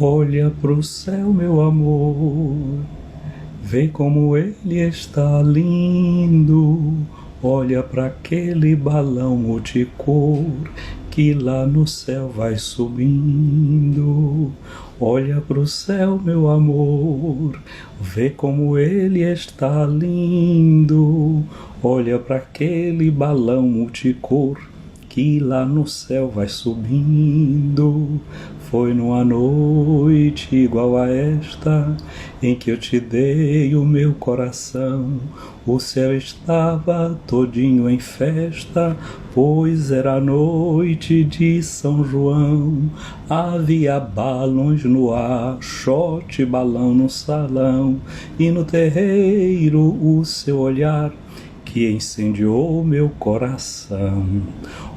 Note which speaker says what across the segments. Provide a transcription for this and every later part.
Speaker 1: Olha pro céu, meu amor, vê como ele está lindo. Olha para aquele balão multicor que lá no céu vai subindo. Olha pro céu, meu amor, vê como ele está lindo. Olha para aquele balão multicor que lá no céu vai subindo. Foi numa noite igual a esta em que eu te dei o meu coração. O céu estava todinho em festa, pois era a noite de São João. Havia balões no ar, shot, balão no salão, e no terreiro o seu olhar que incendiou meu coração.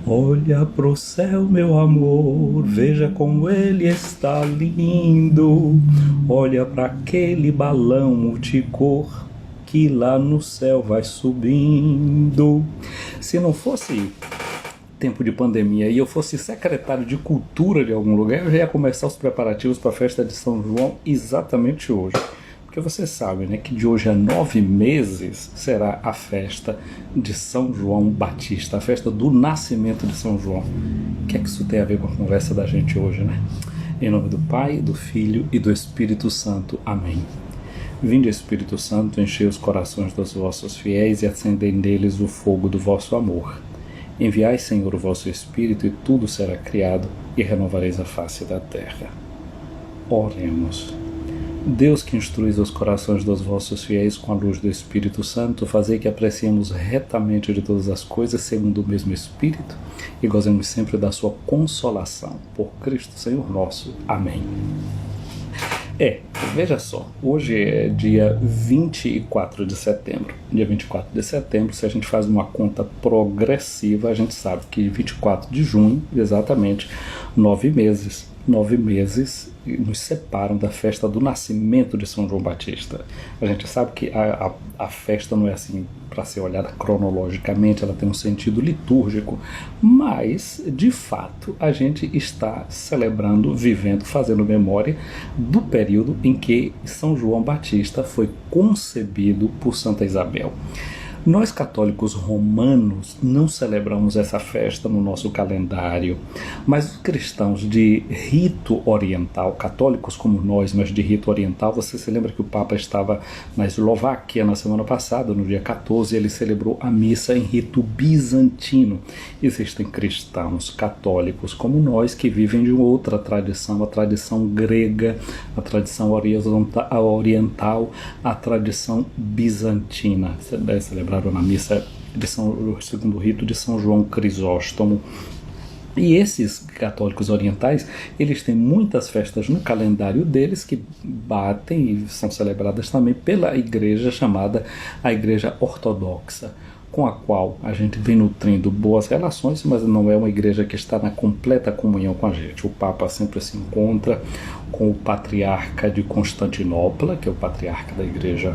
Speaker 1: Olha pro céu, meu amor, veja como ele está lindo. Olha para aquele balão multicor que lá no céu vai subindo. Se não fosse tempo de pandemia e eu fosse secretário de cultura de algum lugar, eu já ia começar os preparativos para a festa de São João exatamente hoje. Porque você sabe, né, que de hoje a 9 meses será a festa de São João Batista, a festa do nascimento de São João. O que é que isso tem a ver com a conversa da gente hoje, né? Em nome do Pai, do Filho e do Espírito Santo. Amém. Vinde, Espírito Santo, enchei os corações dos vossos fiéis e acendei neles o fogo do vosso amor. Enviai, Senhor, o vosso Espírito, e tudo será criado, e renovareis a face da terra. Oremos. Deus, que instruís os corações dos vossos fiéis com a luz do Espírito Santo, fazei que apreciemos retamente de todas as coisas segundo o mesmo Espírito e gozemos sempre da sua consolação. Por Cristo Senhor nosso. Amém. Veja só, hoje é dia 24 de setembro. Dia 24 de setembro, se a gente faz uma conta progressiva, a gente sabe que 24 de junho, exatamente 9 meses. 9 meses nos separam da festa do nascimento de São João Batista. A gente sabe que a festa não é assim para ser olhada cronologicamente, ela tem um sentido litúrgico, mas, de fato, a gente está celebrando, vivendo, fazendo memória do período em que São João Batista foi concebido por Santa Isabel. Nós, católicos romanos, não celebramos essa festa no nosso calendário, mas os cristãos de rito oriental, católicos como nós, mas de rito oriental, você se lembra que o Papa estava na Eslováquia na semana passada, no dia 14, ele celebrou a missa em rito bizantino. Existem cristãos católicos como nós que vivem de outra tradição, a tradição grega, a tradição oriental, a tradição bizantina. Celebraram na missa segundo o rito de São João Crisóstomo. E esses católicos orientais, eles têm muitas festas no calendário deles que batem e são celebradas também pela igreja chamada a Igreja Ortodoxa, com a qual a gente vem nutrindo boas relações, mas não é uma igreja que está na completa comunhão com a gente. O Papa sempre se encontra com o patriarca de Constantinopla, que é o patriarca da igreja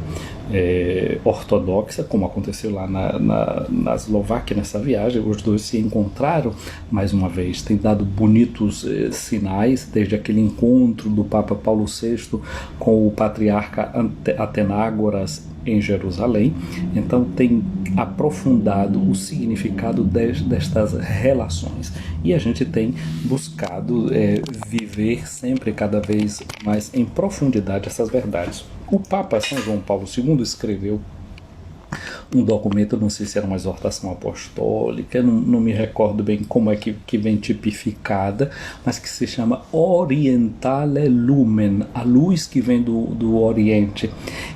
Speaker 1: ortodoxa, como aconteceu lá na Eslováquia nessa viagem. Os dois se encontraram mais uma vez, tem dado bonitos sinais, desde aquele encontro do Papa Paulo VI com o patriarca Atenágoras em Jerusalém. Então tem aprofundado o significado destas relações e a gente tem buscado viver sempre cada vez mais em profundidade essas verdades. O Papa São João Paulo II escreveu um documento, não sei se era uma exortação apostólica, não me recordo bem como é que vem tipificada, mas que se chama Orientale Lumen, a luz que vem do Oriente.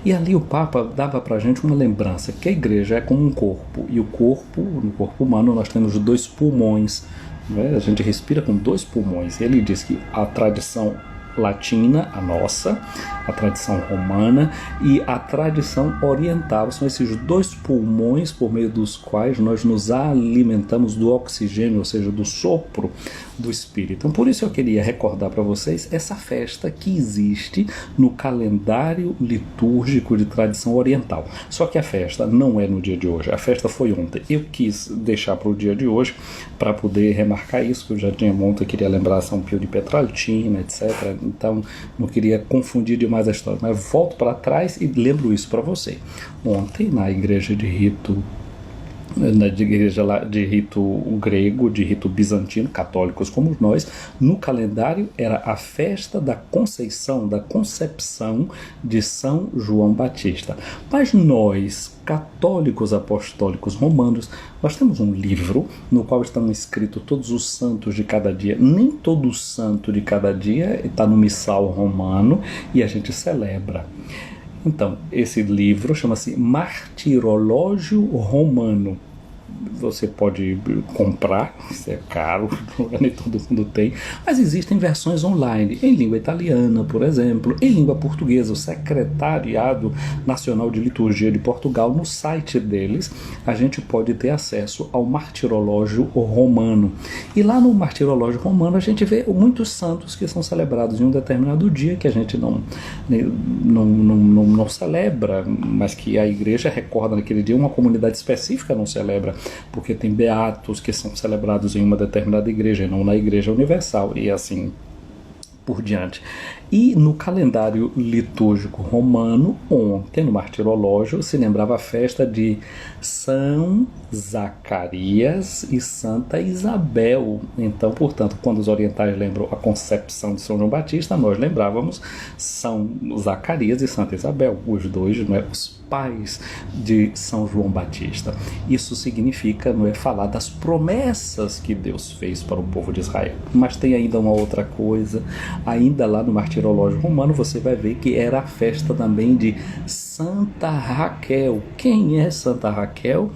Speaker 1: E ali o Papa dava para a gente uma lembrança, que a igreja é como um corpo, e no corpo humano nós temos 2 pulmões, né? A gente respira com 2 pulmões, e ele diz que a tradição latina, a nossa, a tradição romana e a tradição oriental. São esses 2 pulmões por meio dos quais nós nos alimentamos do oxigênio, ou seja, do sopro do Espírito. Então, por isso eu queria recordar para vocês essa festa que existe no calendário litúrgico de tradição oriental. Só que a festa não é no dia de hoje, a festa foi ontem. Eu quis deixar para o dia de hoje para poder remarcar isso, que eu já tinha ontem, queria lembrar São Pio de Petralcina, etc., Então não queria confundir demais a história, mas volto para trás e lembro isso para você. Ontem, na igreja de rito grego, de rito bizantino, católicos como nós, no calendário era a festa da Conceição, da Concepção de São João Batista. Mas nós, católicos apostólicos romanos, nós temos um livro no qual estão escritos todos os santos de cada dia. Nem todo santo de cada dia está no missal romano e a gente celebra. Então, esse livro chama-se Martirológio Romano. Você pode comprar, isso é caro, nem todo mundo tem, mas existem versões online, em língua italiana, por exemplo, em língua portuguesa. O Secretariado Nacional de Liturgia de Portugal, no site deles, a gente pode ter acesso ao Martirológio Romano. E lá no Martirológio Romano a gente vê muitos santos que são celebrados em um determinado dia, que a gente não celebra, mas que a igreja recorda naquele dia, uma comunidade específica não celebra, porque tem beatos que são celebrados em uma determinada igreja, não na igreja universal, e assim por diante. E no calendário litúrgico romano, ontem, no Martirológio, se lembrava a festa de São Zacarias e Santa Isabel. Então, portanto, quando os orientais lembram a concepção de São João Batista, nós lembrávamos São Zacarias e Santa Isabel, os dois, não é, os pais de São João Batista. Isso significa, não é, falar das promessas que Deus fez para o povo de Israel. Mas tem ainda uma outra coisa, ainda lá no Martirológio Romano você vai ver que era a festa também de Santa Raquel. Quem é Santa Raquel?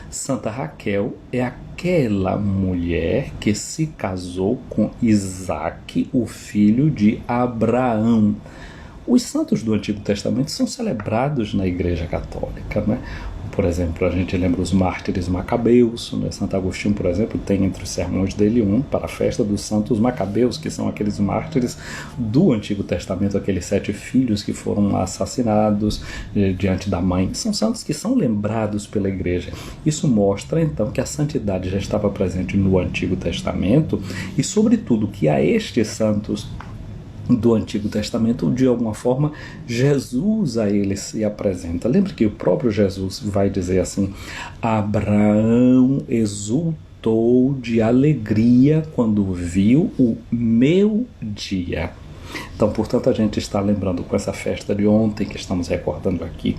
Speaker 1: Santa Raquel é aquela mulher que se casou com Isaque, o filho de Abraão. Os santos do Antigo Testamento são celebrados na Igreja Católica, né? Por exemplo, a gente lembra os mártires macabeus, né? Santo Agostinho, por exemplo, tem entre os sermões dele um para a festa dos santos macabeus, que são aqueles mártires do Antigo Testamento, aqueles 7 filhos que foram assassinados diante da mãe. São santos que são lembrados pela Igreja. Isso mostra, então, que a santidade já estava presente no Antigo Testamento e, sobretudo, que a estes santos do Antigo Testamento, de alguma forma, Jesus a eles se apresenta. Lembre que o próprio Jesus vai dizer assim: Abraão exultou de alegria quando viu o meu dia. Então, portanto, a gente está lembrando com essa festa de ontem, que estamos recordando aqui,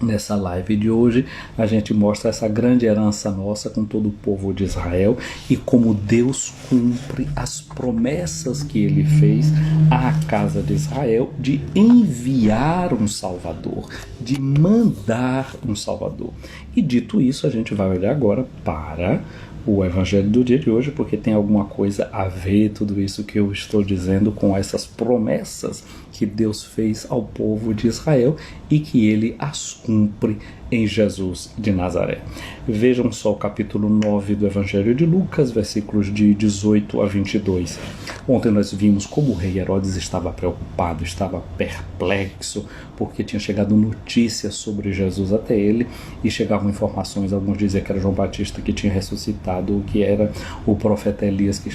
Speaker 1: nessa live de hoje, a gente mostra essa grande herança nossa com todo o povo de Israel e como Deus cumpre as promessas que ele fez à casa de Israel de enviar um Salvador, de mandar um Salvador. E dito isso, a gente vai olhar agora para o Evangelho do dia de hoje, porque tem alguma coisa a ver tudo isso que eu estou dizendo com essas promessas que Deus fez ao povo de Israel e que ele as cumpre em Jesus de Nazaré. Vejam só o capítulo 9 do Evangelho de Lucas, versículos de 18 a 22. Ontem nós vimos como o rei Herodes estava preocupado, estava perplexo, porque tinha chegado notícias sobre Jesus até ele e chegavam informações, alguns diziam que era João Batista que tinha ressuscitado, que era o profeta Elias que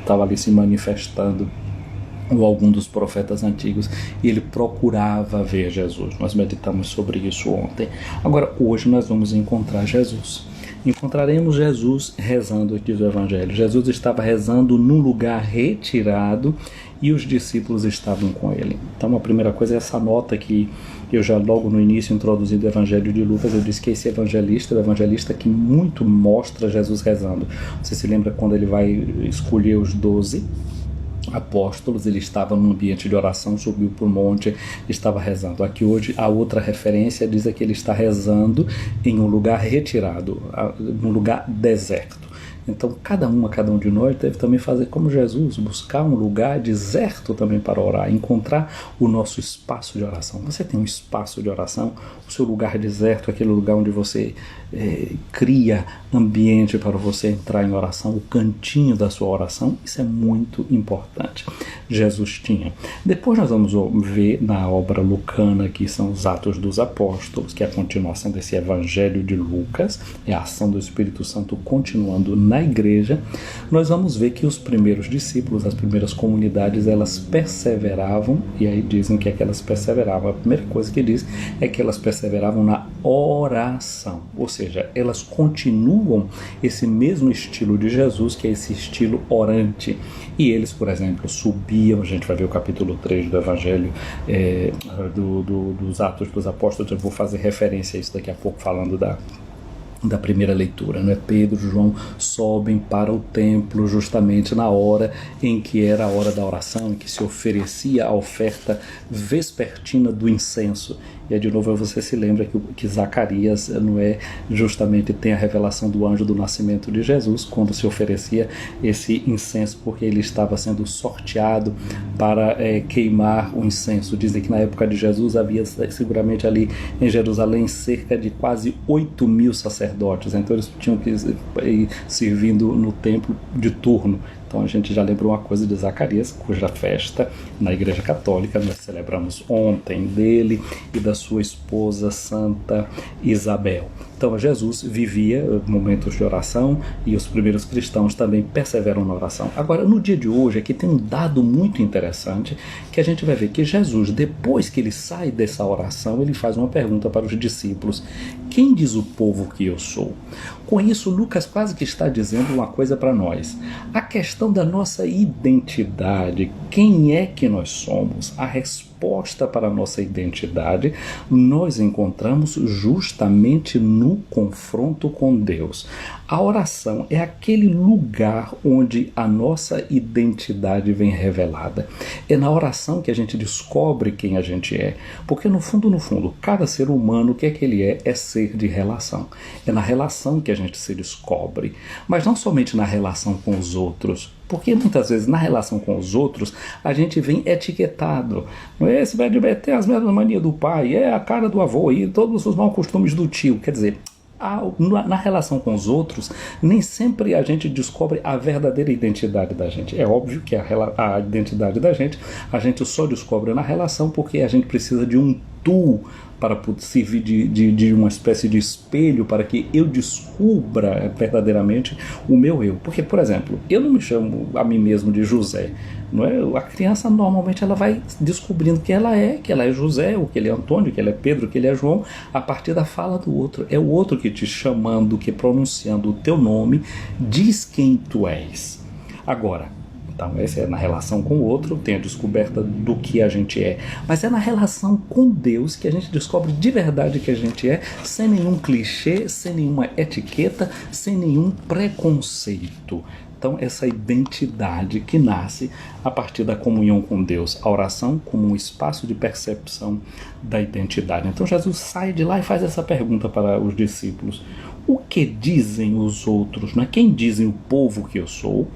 Speaker 1: estava ali se manifestando, ou algum dos profetas antigos, e ele procurava ver Jesus. Nós meditamos sobre isso ontem. Agora, hoje nós vamos encontrar Jesus. Encontraremos Jesus rezando, diz o Evangelho. Jesus estava rezando num lugar retirado e os discípulos estavam com ele. Então, a primeira coisa é essa nota que eu já logo no início introduzi do Evangelho de Lucas. Eu disse que esse evangelista é o evangelista que muito mostra Jesus rezando. Você se lembra quando ele vai escolher os 12 apóstolos, ele estava num ambiente de oração, subiu para o monte, estava rezando. Aqui hoje a outra referência diz que ele está rezando em um lugar retirado, num lugar deserto. Então cada um de nós deve também fazer como Jesus, buscar um lugar deserto também para orar, encontrar o nosso espaço de oração. Você tem um espaço de oração, o seu lugar deserto, aquele lugar onde você cria ambiente para você entrar em oração, o cantinho da sua oração. Isso é muito importante. Jesus tinha. Depois nós vamos ver na obra lucana, que são os Atos dos Apóstolos, que é a continuação desse Evangelho de Lucas, é a ação do Espírito Santo continuando na igreja. Nós vamos ver que os primeiros discípulos, as primeiras comunidades, elas perseveravam, e aí dizem que é que elas perseveravam. A primeira coisa que diz é que elas perseveravam na oração, ou seja, elas continuam esse mesmo estilo de Jesus, que é esse estilo orante. E eles, por exemplo, subiam, a gente vai ver o capítulo 3 do Evangelho dos Atos dos Apóstolos, eu vou fazer referência a isso daqui a pouco, falando da primeira leitura, né? Pedro e João sobem para o templo justamente na hora em que era a hora da oração, em que se oferecia a oferta vespertina do incenso. E aí, de novo, você se lembra que Zacarias não é justamente tem a revelação do anjo do nascimento de Jesus, quando se oferecia esse incenso, porque ele estava sendo sorteado para queimar o incenso. Dizem que na época de Jesus havia seguramente ali em Jerusalém cerca de quase 8.000 sacerdotes, então eles tinham que ir servindo no templo de turno. Então a gente já lembrou uma coisa de Zacarias, cuja festa na Igreja Católica nós celebramos ontem, dele e da sua esposa Santa Isabel. Então Jesus vivia momentos de oração e os primeiros cristãos também perseveram na oração. Agora, no dia de hoje, aqui tem um dado muito interessante que a gente vai ver que Jesus, depois que ele sai dessa oração, ele faz uma pergunta para os discípulos: quem diz o povo que eu sou? Com isso, Lucas quase que está dizendo uma coisa para nós. A questão da nossa identidade, quem é que nós somos, a resposta para a nossa identidade, nós encontramos justamente no confronto com Deus. A oração é aquele lugar onde a nossa identidade vem revelada. É na oração que a gente descobre quem a gente é. Porque no fundo, cada ser humano, o que é que ele é ser de relação. É na relação que a gente se descobre. Mas não somente na relação com os outros. Porque muitas vezes na relação com os outros a gente vem etiquetado. Não é? Esse velho tem as mesmas manias do pai, é a cara do avô e todos os maus costumes do tio. Quer dizer, na relação com os outros, nem sempre a gente descobre a verdadeira identidade da gente. É óbvio que a identidade da gente, a gente só descobre na relação porque a gente precisa de um tu para servir de uma espécie de espelho para que eu descubra verdadeiramente o meu eu. Porque, por exemplo, eu não me chamo a mim mesmo de José. Não é? A criança normalmente ela vai descobrindo que ela é José, ou que ele é Antônio, que ele é Pedro, que ele é João, a partir da fala do outro. É o outro que te chamando, que pronunciando o teu nome, diz quem tu és. Agora, então essa é na relação com o outro, tem a descoberta do que a gente é. Mas é na relação com Deus que a gente descobre de verdade que a gente é, sem nenhum clichê, sem nenhuma etiqueta, sem nenhum preconceito. Então, essa identidade que nasce a partir da comunhão com Deus, a oração como um espaço de percepção da identidade. Então, Jesus sai de lá e faz essa pergunta para os discípulos: o que dizem os outros? Não é? Quem dizem o povo que eu sou?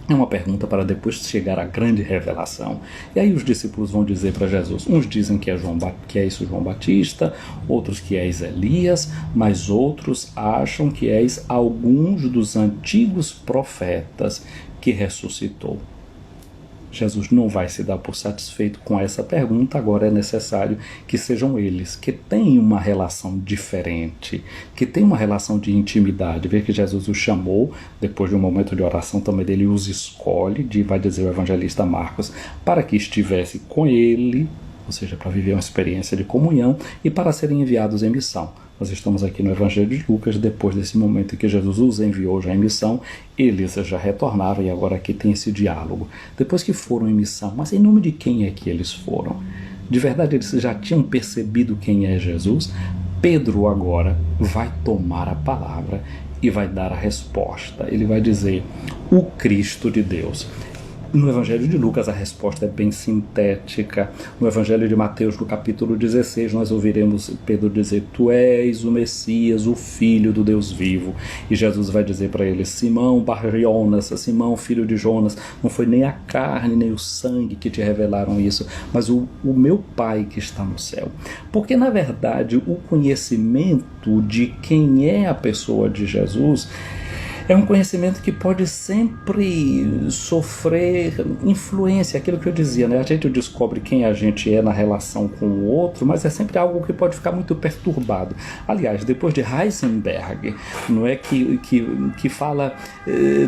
Speaker 1: É uma pergunta para depois chegar à grande revelação. E aí os discípulos vão dizer para Jesus, uns dizem que é isso João Batista, outros que és Elias, mas outros acham que és alguns dos antigos profetas que ressuscitou. Jesus não vai se dar por satisfeito com essa pergunta, agora é necessário que sejam eles, que têm uma relação diferente, que têm uma relação de intimidade. Vê que Jesus os chamou, depois de um momento de oração também dele os escolhe, vai dizer o evangelista Marcos, para que estivesse com ele, ou seja, para viver uma experiência de comunhão e para serem enviados em missão. Nós estamos aqui no Evangelho de Lucas, depois desse momento em que Jesus os enviou já em missão, eles já retornaram e agora aqui tem esse diálogo. Depois que foram em missão, mas em nome de quem é que eles foram? De verdade eles já tinham percebido quem é Jesus? Pedro agora vai tomar a palavra e vai dar a resposta. Ele vai dizer, o Cristo de Deus. No Evangelho de Lucas a resposta é bem sintética. No Evangelho de Mateus, no capítulo 16, nós ouviremos Pedro dizer: Tu és o Messias, o Filho do Deus vivo. E Jesus vai dizer para ele: Simão Bar-Jonas, Simão, filho de Jonas, não foi nem a carne nem o sangue que te revelaram isso, mas o meu Pai que está no céu. Porque, na verdade, o conhecimento de quem é a pessoa de Jesus é um conhecimento que pode sempre sofrer influência, aquilo que eu dizia, né? A gente descobre quem a gente é na relação com o outro, mas é sempre algo que pode ficar muito perturbado. Aliás, depois de Heisenberg, não é que fala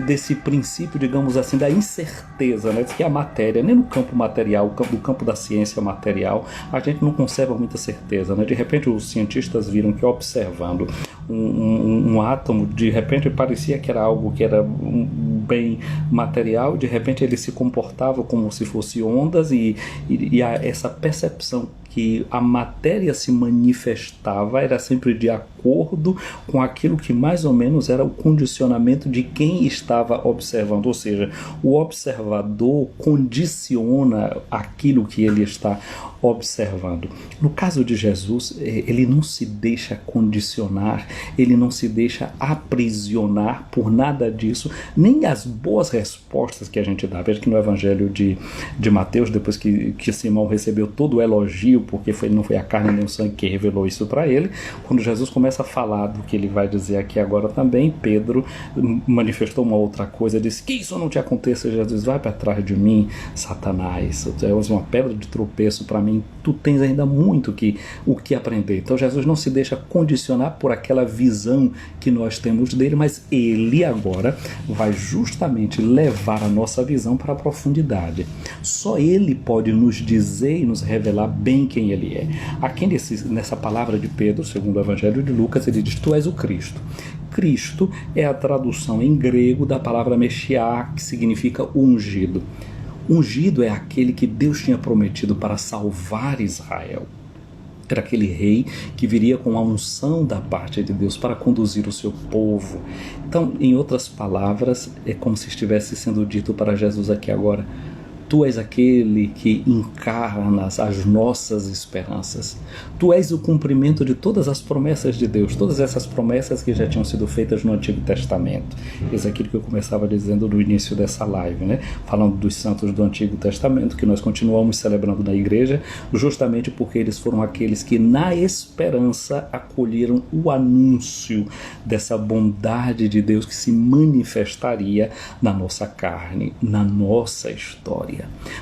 Speaker 1: desse princípio, digamos assim, da incerteza, né? Que a matéria, nem no campo material, no campo da ciência material, a gente não conserva muita certeza, né? De repente os cientistas viram que observando um átomo, de repente parecia que era algo que era um bem material, de repente ele se comportava como se fosse ondas e essa percepção que a matéria se manifestava era sempre de acordo com aquilo que mais ou menos era o condicionamento de quem estava observando, ou seja, o observador condiciona aquilo que ele está observando. No caso de Jesus, ele não se deixa condicionar, ele não se deixa aprisionar por nada disso, nem as boas respostas que a gente dá. Veja que no Evangelho de Mateus, depois que Simão recebeu todo o elogio, porque não foi a carne nem o sangue que revelou isso para ele, quando Jesus começa a falar do que ele vai dizer aqui agora também, Pedro manifestou uma outra coisa, disse: que isso não te aconteça. Jesus: vai para trás de mim, Satanás, tu és uma pedra de tropeço para mim, tu tens ainda muito o que aprender. Então Jesus não se deixa condicionar por aquela visão que nós temos dele, mas ele agora vai justamente levar a nossa visão para a profundidade. Só ele pode nos dizer e nos revelar bem quem ele é. Aqui nessa palavra de Pedro, segundo o Evangelho de Lucas, ele diz: tu és o Cristo. Cristo é a tradução em grego da palavra Meshiach, que significa ungido. Ungido é aquele que Deus tinha prometido para salvar Israel. Era aquele rei que viria com a unção da parte de Deus para conduzir o seu povo. Então, em outras palavras, é como se estivesse sendo dito para Jesus aqui agora: tu és aquele que encarnas as nossas esperanças. Tu és o cumprimento de todas as promessas de Deus, todas essas promessas que já tinham sido feitas no Antigo Testamento. Isso é aquilo que eu começava dizendo no início dessa live, né? Falando dos santos do Antigo Testamento, que nós continuamos celebrando na igreja, justamente porque eles foram aqueles que, na esperança, acolheram o anúncio dessa bondade de Deus que se manifestaria na nossa carne, na nossa história.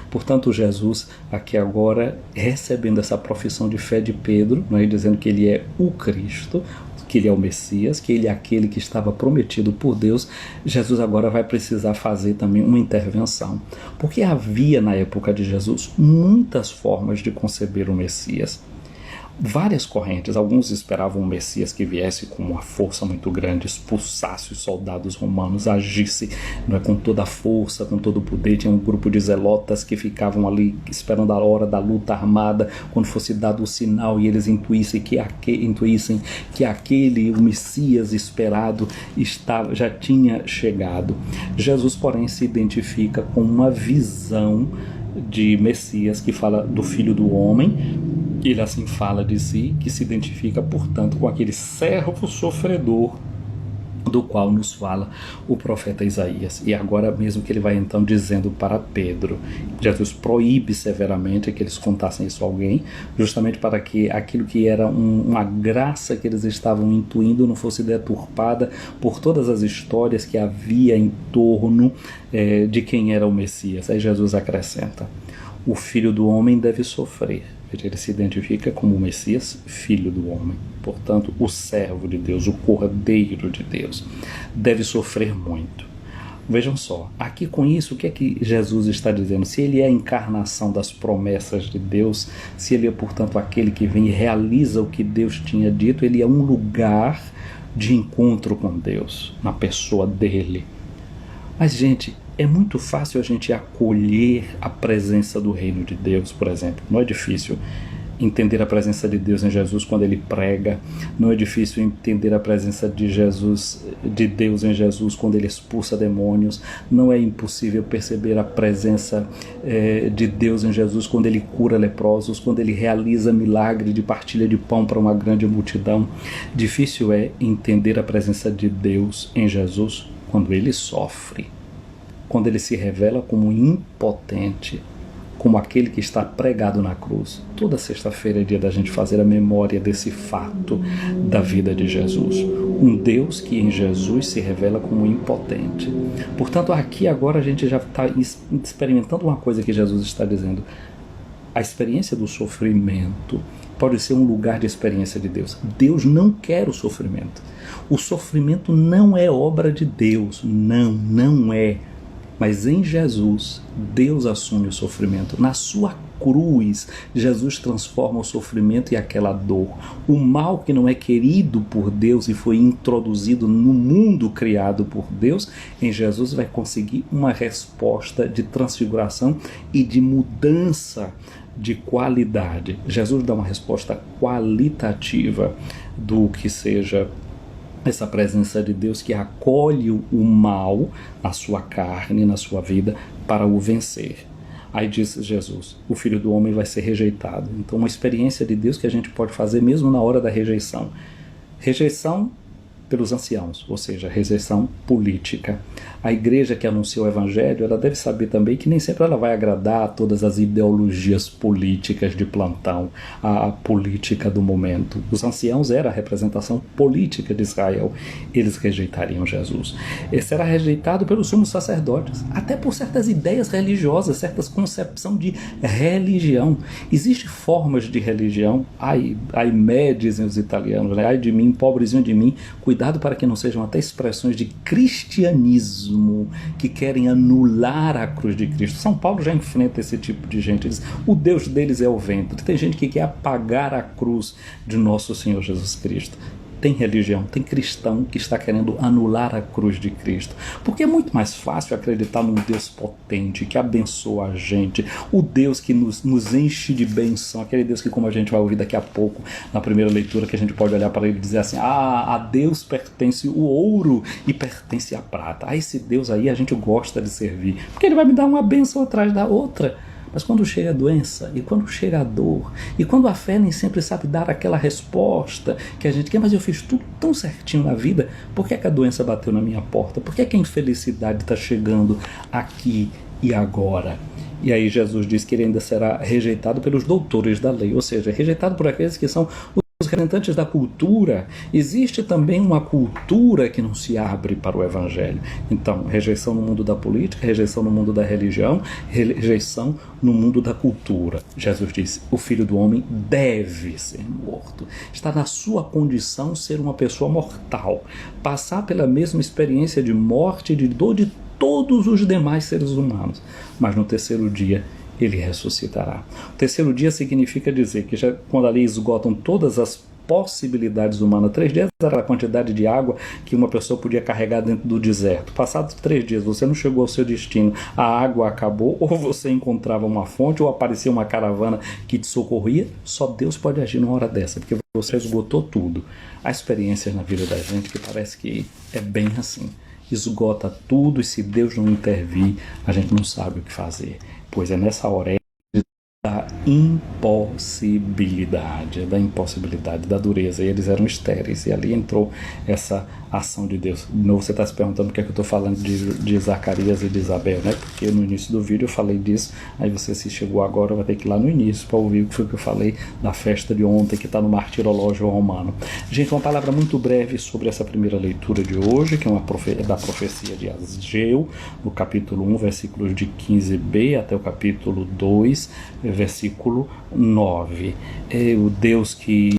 Speaker 1: Portanto, Jesus aqui agora, recebendo essa profissão de fé de Pedro, né, dizendo que ele é o Cristo, que ele é o Messias, que ele é aquele que estava prometido por Deus, Jesus agora vai precisar fazer também uma intervenção. Porque havia na época de Jesus muitas formas de conceber o Messias. Várias correntes, alguns esperavam um Messias que viesse com uma força muito grande, expulsasse os soldados romanos, agisse, não é, com toda a força, com todo o poder. Tinha um grupo de zelotas que ficavam ali esperando a hora da luta armada, quando fosse dado o sinal e eles intuíssem que aquele, o Messias esperado, já tinha chegado. Jesus, porém, se identifica com uma visão de Messias que fala do Filho do Homem. Ele assim fala de si, que se identifica, portanto, com aquele servo sofredor do qual nos fala o profeta Isaías. E agora mesmo que ele vai então dizendo para Pedro, Jesus proíbe severamente que eles contassem isso a alguém, justamente para que aquilo que era uma graça que eles estavam intuindo não fosse deturpada por todas as histórias que havia em torno de quem era o Messias. Aí Jesus acrescenta: o Filho do Homem deve sofrer. Ele se identifica como o Messias, Filho do Homem. Portanto, o servo de Deus, o Cordeiro de Deus, deve sofrer muito. Vejam só, aqui com isso, o que é que Jesus está dizendo? Se ele é a encarnação das promessas de Deus, se ele é, portanto, aquele que vem e realiza o que Deus tinha dito, ele é um lugar de encontro com Deus, na pessoa dele. Mas, gente, é muito fácil a gente acolher a presença do reino de Deus, por exemplo. Não é difícil. entender a presença de Deus em Jesus quando ele prega, não é difícil entender a presença de Deus em Jesus quando ele expulsa demônios, não é impossível perceber a presença de Deus em Jesus quando ele cura leprosos, quando ele realiza milagre de partilha de pão para uma grande multidão. Difícil é entender a presença de Deus em Jesus quando ele sofre, quando ele se revela como impotente, como aquele que está pregado na cruz. Toda sexta-feira é dia da gente fazer a memória desse fato da vida de Jesus. Um Deus que em Jesus se revela como impotente. Portanto, aqui agora a gente já está experimentando uma coisa que Jesus está dizendo. A experiência do sofrimento pode ser um lugar de experiência de Deus. Deus não quer o sofrimento. O sofrimento não é obra de Deus. Não é. Mas em Jesus, Deus assume o sofrimento. Na sua cruz, Jesus transforma o sofrimento e aquela dor. O mal que não é querido por Deus e foi introduzido no mundo criado por Deus, em Jesus vai conseguir uma resposta de transfiguração e de mudança de qualidade. Jesus dá uma resposta qualitativa do que seja essa presença de Deus que acolhe o mal na sua carne, na sua vida, para o vencer. Aí diz Jesus, o Filho do Homem vai ser rejeitado. Então uma experiência de Deus que a gente pode fazer mesmo na hora da rejeição. Rejeição pelos anciãos, ou seja, rejeição política. A igreja que anuncia o evangelho, ela deve saber também que nem sempre ela vai agradar a todas as ideologias políticas de plantão, a política do momento. Os anciãos eram a representação política de Israel. Eles rejeitariam Jesus. Ele será rejeitado pelos sumos sacerdotes, até por certas ideias religiosas, certas concepções de religião. Existem formas de religião, ai me, dizem os italianos, né? Ai de mim, pobrezinho de mim, cuidado para que não sejam até expressões de cristianismo que querem anular a cruz de Cristo. São Paulo já enfrenta esse tipo de gente. Ele diz, o Deus deles é o ventre. Tem gente que quer apagar a cruz de nosso Senhor Jesus Cristo. Tem religião, tem cristão que está querendo anular a cruz de Cristo. Porque é muito mais fácil acreditar num Deus potente, que abençoa a gente, o Deus que nos enche de bênção, aquele Deus que, como a gente vai ouvir daqui a pouco, na primeira leitura, que a gente pode olhar para ele e dizer assim, a Deus pertence o ouro e pertence a prata. A esse Deus aí a gente gosta de servir, porque ele vai me dar uma bênção atrás da outra. Mas quando chega a doença, e quando chega a dor, e quando a fé nem sempre sabe dar aquela resposta que a gente quer, mas eu fiz tudo tão certinho na vida, por que é que a doença bateu na minha porta? Por que é que a infelicidade está chegando aqui e agora? E aí Jesus diz que ele ainda será rejeitado pelos doutores da lei, ou seja, rejeitado por aqueles que são os representantes da cultura. Existe também uma cultura que não se abre para o evangelho. Então, rejeição no mundo da política, rejeição no mundo da religião, rejeição no mundo da cultura. Jesus disse, o Filho do Homem deve ser morto. Está na sua condição ser uma pessoa mortal, passar pela mesma experiência de morte e de dor de todos os demais seres humanos. Mas no terceiro dia ele ressuscitará. O terceiro dia significa dizer que já quando ali esgotam todas as possibilidades humanas, 3 dias era a quantidade de água que uma pessoa podia carregar dentro do deserto. Passados 3 dias, você não chegou ao seu destino, a água acabou, ou você encontrava uma fonte, ou aparecia uma caravana que te socorria. Só Deus pode agir numa hora dessa, porque você esgotou tudo. Há experiências na vida da gente que parece que é bem assim. Esgota tudo e se Deus não intervir, a gente não sabe o que fazer. Pois é nessa hora da impossibilidade, da dureza. E eles eram estéreis. E ali entrou essa ação de Deus. De novo você está se perguntando por que eu estou falando de Zacarias e de Isabel, né? Porque no início do vídeo eu falei disso, aí você se chegou agora vai ter que ir lá no início para ouvir o que foi que eu falei da festa de ontem, que está no martirológio romano. Gente, uma palavra muito breve sobre essa primeira leitura de hoje, que é da profecia de Ageu, no capítulo 1, versículos de 15b até o capítulo 2, versículo 9. É o Deus que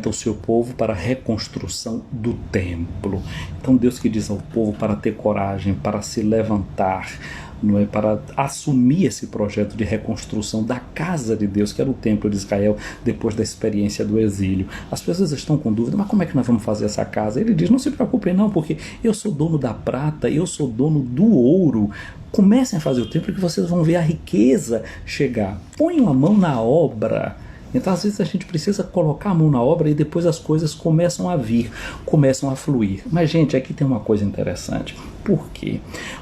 Speaker 1: orienta o seu povo para a reconstrução do templo. Então Deus que diz ao povo para ter coragem, para se levantar, não é, para assumir esse projeto de reconstrução da casa de Deus, que era o templo de Israel, depois da experiência do exílio. As pessoas estão com dúvida, mas como é que nós vamos fazer essa casa? Ele diz, não se preocupem não, porque eu sou dono da prata, eu sou dono do ouro. Comecem a fazer o templo que vocês vão ver a riqueza chegar. Ponham a mão na obra. Então às vezes a gente precisa colocar a mão na obra e depois as coisas começam a vir, começam a fluir. Mas gente, aqui tem uma coisa interessante. Por quê?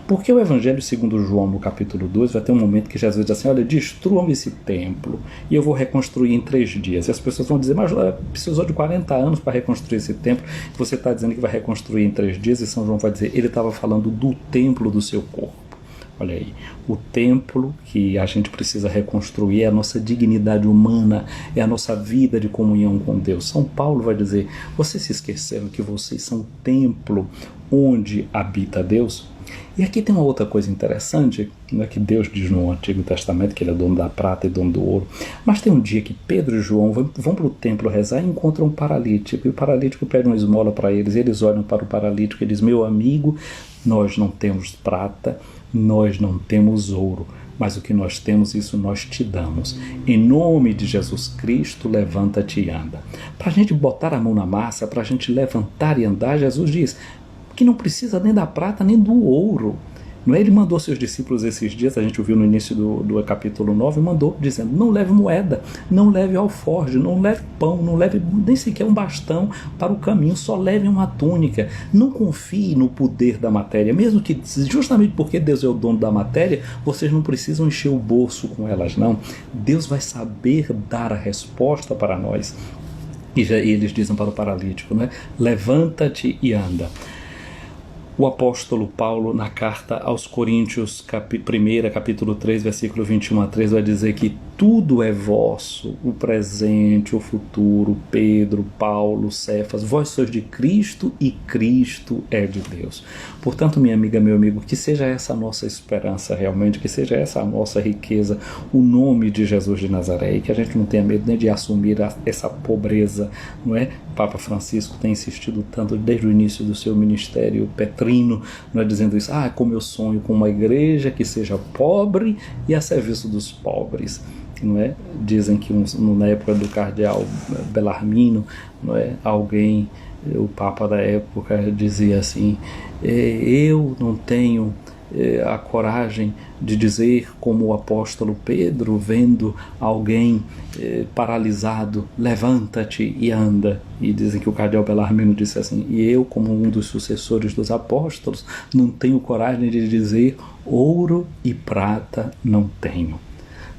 Speaker 1: Porque o Evangelho segundo João no capítulo 2 vai ter um momento que Jesus diz assim, olha, destruam esse templo e eu vou reconstruir em 3 dias. E as pessoas vão dizer, mas precisou de 40 anos para reconstruir esse templo, você está dizendo que vai reconstruir em 3 dias, e São João vai dizer, ele estava falando do templo do seu corpo. Olha aí, o templo que a gente precisa reconstruir é a nossa dignidade humana, é a nossa vida de comunhão com Deus. São Paulo vai dizer, vocês se esqueceram que vocês são o templo onde habita Deus? E aqui tem uma outra coisa interessante, não é que Deus diz no Antigo Testamento que ele é dono da prata e dono do ouro, mas tem um dia que Pedro e João vão para o templo rezar e encontram um paralítico, e o paralítico pede uma esmola para eles, e eles olham para o paralítico e dizem, meu amigo, nós não temos prata, nós não temos ouro, mas o que nós temos, isso nós te damos. Em nome de Jesus Cristo, levanta-te e anda. Para a gente botar a mão na massa, para a gente levantar e andar, Jesus diz que não precisa nem da prata nem do ouro. Não é? Ele mandou seus discípulos esses dias, a gente ouviu no início do capítulo 9, mandou dizendo, não leve moeda, não leve alforje, não leve pão, não leve nem sequer um bastão para o caminho, só leve uma túnica. Não confie no poder da matéria, mesmo que justamente porque Deus é o dono da matéria, vocês não precisam encher o bolso com elas, não. Deus vai saber dar a resposta para nós. E eles dizem para o paralítico, não é? Levanta-te e anda. O apóstolo Paulo, na carta aos Coríntios, capítulo 3, versículo 21 a 3, vai dizer que tudo é vosso, o presente, o futuro, Pedro, Paulo, Cefas, vós sois de Cristo e Cristo é de Deus. Portanto, minha amiga, meu amigo, que seja essa a nossa esperança realmente, que seja essa a nossa riqueza, o nome de Jesus de Nazaré, e que a gente não tenha medo nem de assumir essa pobreza, não é? O Papa Francisco tem insistido tanto desde o início do seu ministério petrino, não é, dizendo isso, como eu sonho com uma igreja que seja pobre e a serviço dos pobres. Não é? Dizem que na época do cardeal Bellarmino, não é? Alguém, o Papa da época, dizia assim, eu não tenho a coragem de dizer como o apóstolo Pedro, vendo alguém paralisado, levanta-te e anda. E dizem que o cardeal Bellarmino disse assim, e eu, como um dos sucessores dos apóstolos, não tenho coragem de dizer ouro e prata não tenho.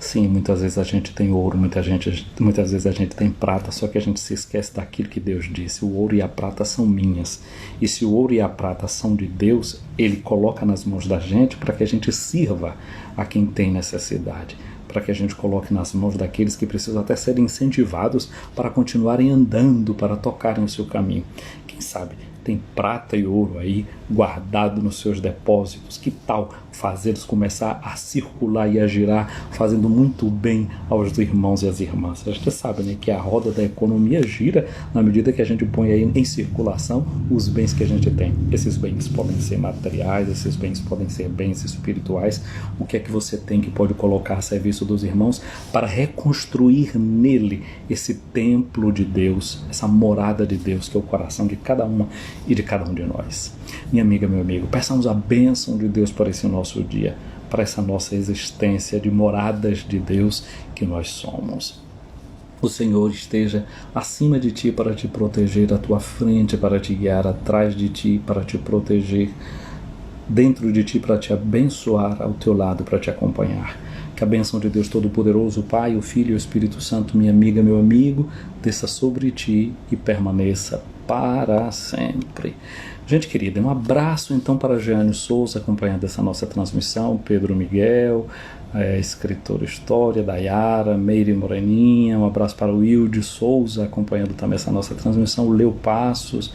Speaker 1: Sim, muitas vezes a gente tem ouro, muitas vezes a gente tem prata, só que a gente se esquece daquilo que Deus disse. O ouro e a prata são minhas. E se o ouro e a prata são de Deus, Ele coloca nas mãos da gente para que a gente sirva a quem tem necessidade. Para que a gente coloque nas mãos daqueles que precisam até ser incentivados para continuarem andando, para tocarem o seu caminho. Quem sabe tem prata e ouro aí guardado nos seus depósitos. Que tal fazê-los começar a circular e a girar, fazendo muito bem aos irmãos e às irmãs? A gente sabe, né, que a roda da economia gira na medida que a gente põe aí em circulação os bens que a gente tem. Esses bens podem ser materiais, esses bens podem ser bens espirituais. O que é que você tem que pode colocar a serviço dos irmãos para reconstruir nele esse templo de Deus, essa morada de Deus, que é o coração de cada uma e de cada um de nós? Minha amiga, meu amigo, peçamos a bênção de Deus para esse nosso dia, para essa nossa existência de moradas de Deus que nós somos. O Senhor esteja acima de ti para te proteger, à tua frente para te guiar, atrás de ti para te proteger, dentro de ti para te abençoar, ao teu lado para te acompanhar. Que a bênção de Deus Todo-Poderoso, o Pai, o Filho e o Espírito Santo, minha amiga, meu amigo, desça sobre ti e permaneça para sempre. Gente querida, um abraço então para Jeane Souza, acompanhando essa nossa transmissão, Pedro Miguel, escritor História, Dayara, Meire Moreninha, um abraço para o Wilde Souza, acompanhando também essa nossa transmissão, o Leo Passos.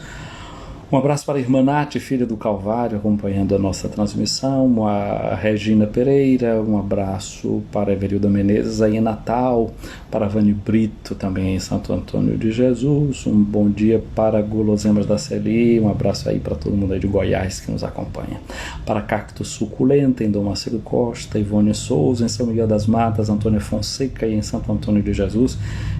Speaker 1: Um abraço para a irmã Nath, filha do Calvário, acompanhando a nossa transmissão, a Regina Pereira, um abraço para a Everilda Menezes aí em Natal, para a Vani Brito também em Santo Antônio de Jesus, um bom dia para Guloseimas da Celi, um abraço aí para todo mundo aí de Goiás que nos acompanha, para Cacto Suculenta em Dom Marcelo Costa, Ivone Souza em São Miguel das Matas, Antônio Fonseca em Santo Antônio de Jesus,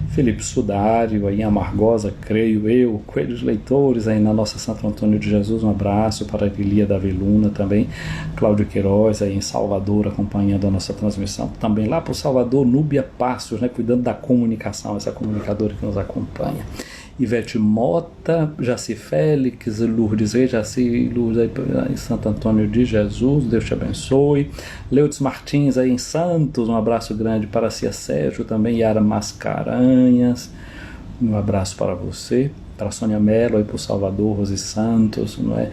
Speaker 1: Felipe Sudário aí em Amargosa, creio eu, Coelhos Leitores aí na nossa Santo Antônio de Jesus, um abraço para a Lilia da Veluna também, Cláudio Queiroz aí em Salvador acompanhando a nossa transmissão, também lá para o Salvador, Núbia Passos, né, cuidando da comunicação, essa comunicadora que nos acompanha, Ivete Mota, Jaci Félix, Lourdes Reis, Jaci Lourdes aí em Santo Antônio de Jesus, Deus te abençoe, Leudes Martins aí em Santos, um abraço grande para Cia Sérgio, também Yara Mascarenhas, um abraço para você, para Sônia Mello aí para o Salvador, Rose Santos, não é?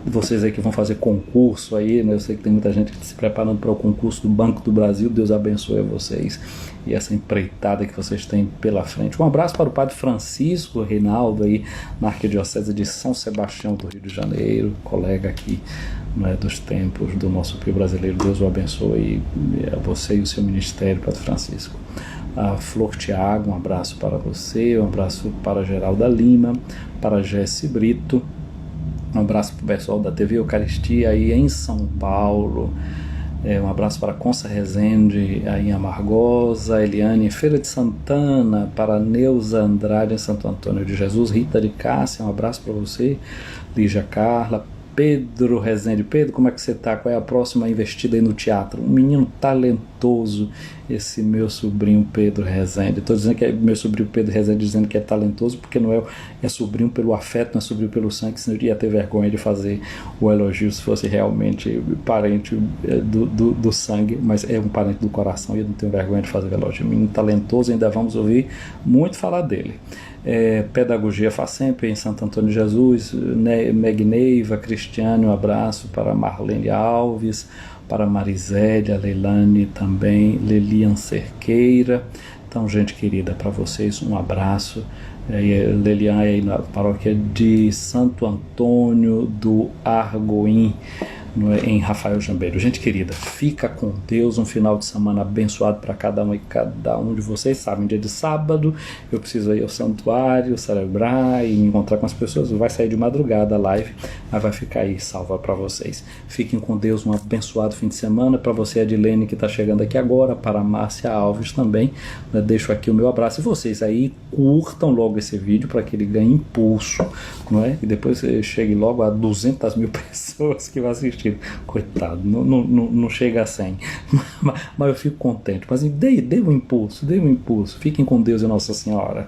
Speaker 1: Vocês aí que vão fazer concurso aí, né? Eu sei que tem muita gente se preparando para o concurso do Banco do Brasil, Deus abençoe a vocês e essa empreitada que vocês têm pela frente. Um abraço para o Padre Francisco Reinaldo aí na Arquidiocese de São Sebastião do Rio de Janeiro, colega aqui, não é, dos tempos do nosso Pio brasileiro, Deus o abençoe a você e o seu ministério, Padre Francisco. A Flor Tiago, um abraço para você, um abraço para Geralda Lima, para Jesse Brito, um abraço para o pessoal da TV Eucaristia aí em São Paulo, um abraço para Consa Rezende aí em Amargosa, Eliane em Feira de Santana, para Neuza Andrade em Santo Antônio de Jesus, Rita de Cássia, um abraço para você, Lígia Carla, Pedro Rezende. Pedro, como é que você está? Qual é a próxima investida aí no teatro? Um menino talentoso, esse meu sobrinho Pedro Rezende. Estou dizendo que é meu sobrinho Pedro Rezende, dizendo que é talentoso, porque não é sobrinho pelo afeto, não é sobrinho pelo sangue, senão eu ia ter vergonha de fazer o elogio se fosse realmente parente do sangue, mas é um parente do coração e eu não tenho vergonha de fazer o elogio. Menino talentoso, ainda vamos ouvir muito falar dele. Pedagogia faz sempre em Santo Antônio de Jesus, Megneiva, Cristiane, um abraço para Marlene Alves, para Marisélia, Leilane também, Lelian Cerqueira. Então, gente querida, para vocês um abraço. Lelian aí na paróquia de Santo Antônio do Argoim, em Rafael Jambeiro. Gente querida, fica com Deus, um final de semana abençoado para cada um e cada um de vocês. Sabem, dia de sábado eu preciso ir ao santuário, celebrar e me encontrar com as pessoas. Vai sair de madrugada a live, mas vai ficar aí salva para vocês. Fiquem com Deus, um abençoado fim de semana. Para você, Adilene, que está chegando aqui agora, para a Márcia Alves também, deixo aqui o meu abraço. E vocês aí curtam logo esse vídeo para que ele ganhe impulso, não é? E depois chegue logo a 200 mil pessoas que vão assistir. Coitado, não chega a 100, mas eu fico contente. Mas dê um impulso, fiquem com Deus e Nossa Senhora.